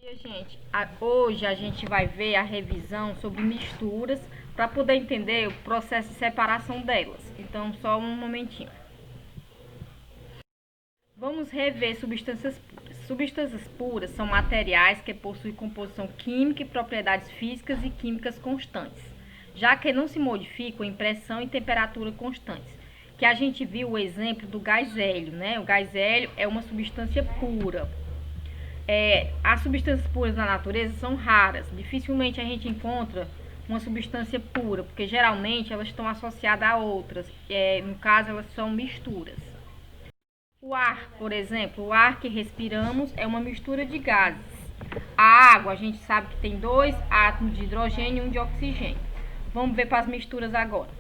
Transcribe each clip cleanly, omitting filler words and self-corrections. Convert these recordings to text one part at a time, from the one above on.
E, gente, hoje a gente vai ver a revisão sobre misturas para poder entender o processo de separação delas. Então, só um momentinho. Vamos rever substâncias puras. Substâncias puras são materiais que possuem composição química e propriedades físicas e químicas constantes, já que não se modificam em pressão e temperatura constantes. Que a gente viu o exemplo do gás hélio, né? O gás hélio é uma substância pura. As substâncias puras na natureza são raras. Dificilmente a gente encontra uma substância pura, porque geralmente elas estão associadas a outras. No caso, elas são misturas. O ar, por exemplo, o ar que respiramos é uma mistura de gases. A água, a gente sabe que tem 2 átomos de hidrogênio e 1 de oxigênio. Vamos ver para as misturas agora.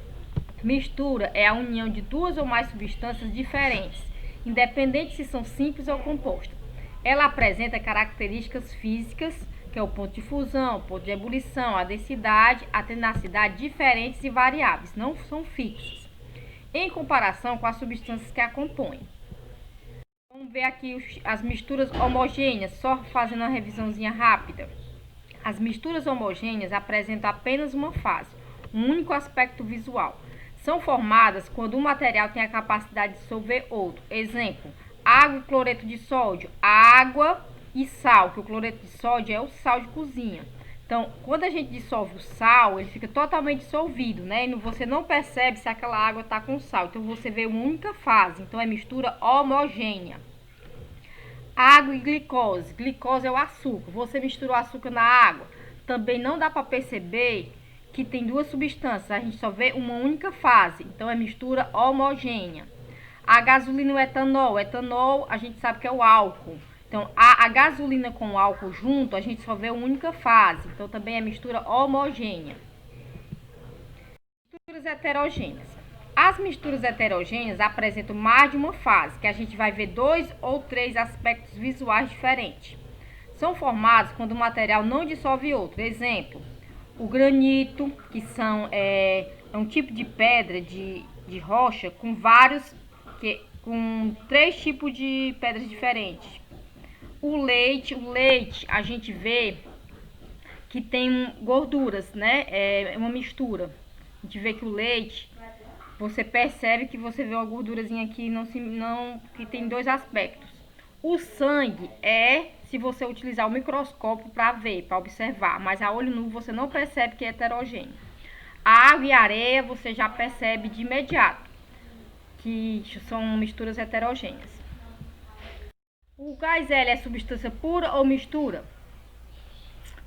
Mistura é a união de 2 ou mais substâncias diferentes, independente se são simples ou compostas. Ela apresenta características físicas, que é o ponto de fusão, o ponto de ebulição, a densidade, a tenacidade, diferentes e variáveis, não são fixas, em comparação com as substâncias que a compõem. Vamos ver aqui as misturas homogêneas, só fazendo uma revisãozinha rápida. As misturas homogêneas apresentam apenas uma fase, um único aspecto visual. São formadas quando um material tem a capacidade de dissolver outro. Exemplo, água e cloreto de sódio, água e sal, que o cloreto de sódio é o sal de cozinha. Então, quando a gente dissolve o sal, ele fica totalmente dissolvido, né? E você não percebe se aquela água está com sal. Então, você vê uma única fase. Então, é mistura homogênea. Água e glicose. Glicose é o açúcar. Você misturou açúcar na água. Também não dá para perceber que tem 2 substâncias. A gente só vê uma única fase. Então, é mistura homogênea. A gasolina e o etanol. O etanol, a gente sabe que é o álcool. Então, a gasolina com o álcool junto, a gente só vê uma única fase. Então, também é mistura homogênea. Misturas heterogêneas. As misturas heterogêneas apresentam mais de uma fase, que a gente vai ver 2 ou 3 aspectos visuais diferentes. São formados quando o material não dissolve outro. Exemplo, o granito, que é um tipo de pedra de rocha com com 3 tipos de pedras diferentes. O leite a gente vê que tem gorduras, né? É uma mistura. A gente vê que o leite, você percebe que você vê uma gordurazinha aqui, que tem 2 aspectos. O sangue se você utilizar o microscópio para ver, para observar, mas a olho nu você não percebe que é heterogêneo. A água e a areia você já percebe de imediato que são misturas heterogêneas. O gás hélio é substância pura ou mistura?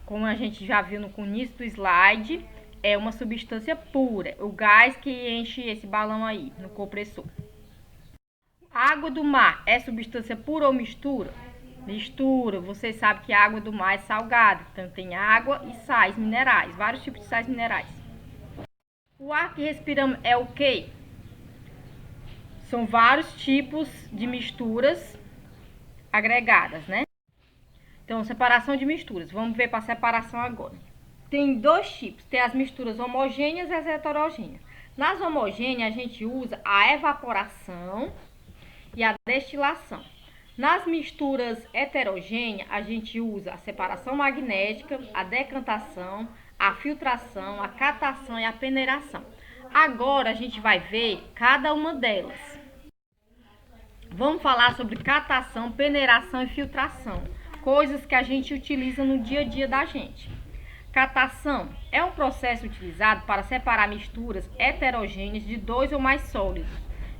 Como a gente já viu no início do slide, é uma substância pura. O gás que enche esse balão aí, no compressor. A água do mar é substância pura ou mistura? Mistura. Você sabe que a água do mar é salgada. Então tem água e sais minerais, vários tipos de sais minerais. O ar que respiramos é o quê? São vários tipos de misturas agregadas, né? Então, separação de misturas. Vamos ver para a separação agora. Tem 2 tipos. Tem as misturas homogêneas e as heterogêneas. Nas homogêneas, a gente usa a evaporação e a destilação. Nas misturas heterogêneas, a gente usa a separação magnética, a decantação, a filtração, a catação e a peneiração. Agora, a gente vai ver cada uma delas. Vamos falar sobre catação, peneiração e filtração, coisas que a gente utiliza no dia a dia da gente. Catação é um processo utilizado para separar misturas heterogêneas de 2 ou mais sólidos.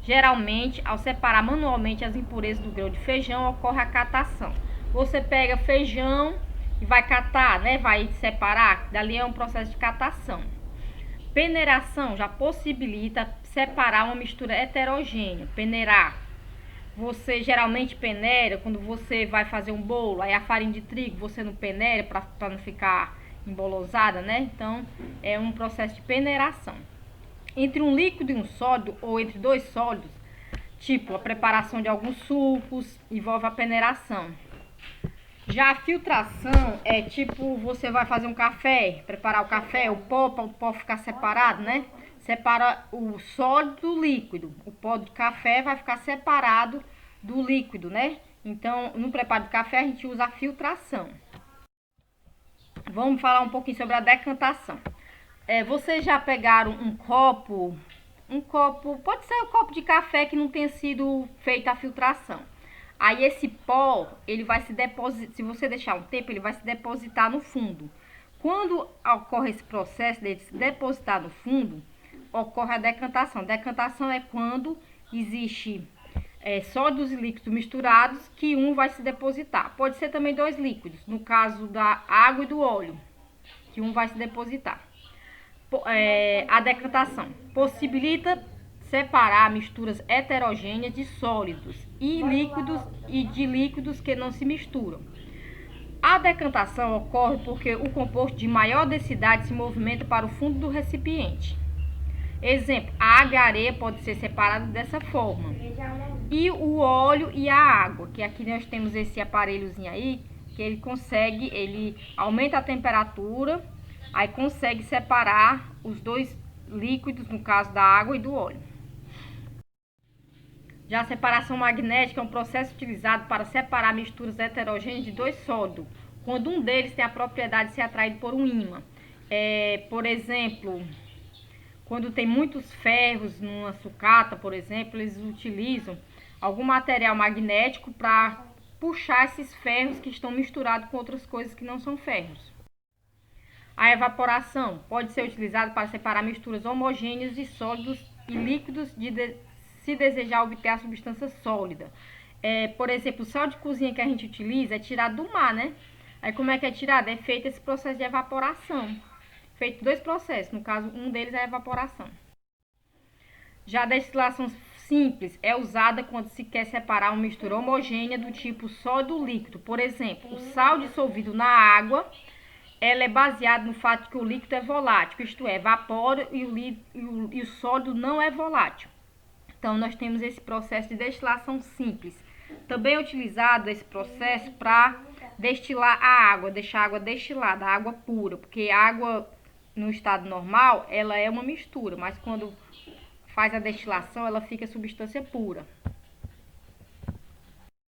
Geralmente, ao separar manualmente as impurezas do grão de feijão, ocorre a catação. Você pega feijão e vai catar, né? Vai separar, dali é um processo de catação. Peneiração já possibilita separar uma mistura heterogênea, peneirar. Você geralmente peneira quando você vai fazer um bolo, aí a farinha de trigo você não peneira para não ficar embolosada, né? Então, é um processo de peneiração. Entre um líquido e um sólido, ou entre 2 sólidos, tipo a preparação de alguns sucos, envolve a peneiração. Já a filtração é tipo, você vai fazer um café, preparar o café, o pó, para o pó ficar separado, né? Separa o sólido do líquido. O pó de café vai ficar separado do líquido, né? Então, no preparo de café, a gente usa a filtração. Vamos falar um pouquinho sobre a decantação. Vocês já pegaram um copo, pode ser um copo de café que não tenha sido feita a filtração. Aí esse pó, ele vai se depositar, se você deixar um tempo, ele vai se depositar no fundo. Quando ocorre esse processo de se depositar no fundo, ocorre a decantação. Decantação é quando existe sólidos e líquidos misturados, que um vai se depositar. Pode ser também dois líquidos, no caso da água e do óleo, que um vai se depositar. A decantação possibilita separar misturas heterogêneas de sólidos e de líquidos que não se misturam. A decantação ocorre porque o composto de maior densidade se movimenta para o fundo do recipiente. Exemplo, a água e a areia podem ser separadas dessa forma. E o óleo e a água, que aqui nós temos esse aparelhozinho aí, que ele aumenta a temperatura, aí consegue separar os dois líquidos, no caso da água e do óleo. Já a separação magnética é um processo utilizado para separar misturas heterogêneas de dois sólidos, quando um deles tem a propriedade de ser atraído por um ímã. Por exemplo, quando tem muitos ferros numa sucata, por exemplo, eles utilizam algum material magnético para puxar esses ferros que estão misturados com outras coisas que não são ferros. A evaporação pode ser utilizada para separar misturas homogêneas de sólidos e líquidos se desejar obter a substância sólida. Por exemplo, o sal de cozinha que a gente utiliza é tirado do mar, né? Aí como é que é tirado? É feito esse processo de evaporação. Feito dois processos, no caso, um deles é a evaporação. Já a destilação simples é usada quando se quer separar uma mistura homogênea do tipo sólido líquido. Por exemplo, o sal dissolvido na água, ela é baseada no fato que o líquido é volátil, isto é, evapora e o sólido não é volátil. Então, nós temos esse processo de destilação simples. Também é utilizado esse processo para destilar a água, deixar a água destilada, a água pura, porque a água no estado normal, ela é uma mistura, mas quando faz a destilação, ela fica substância pura.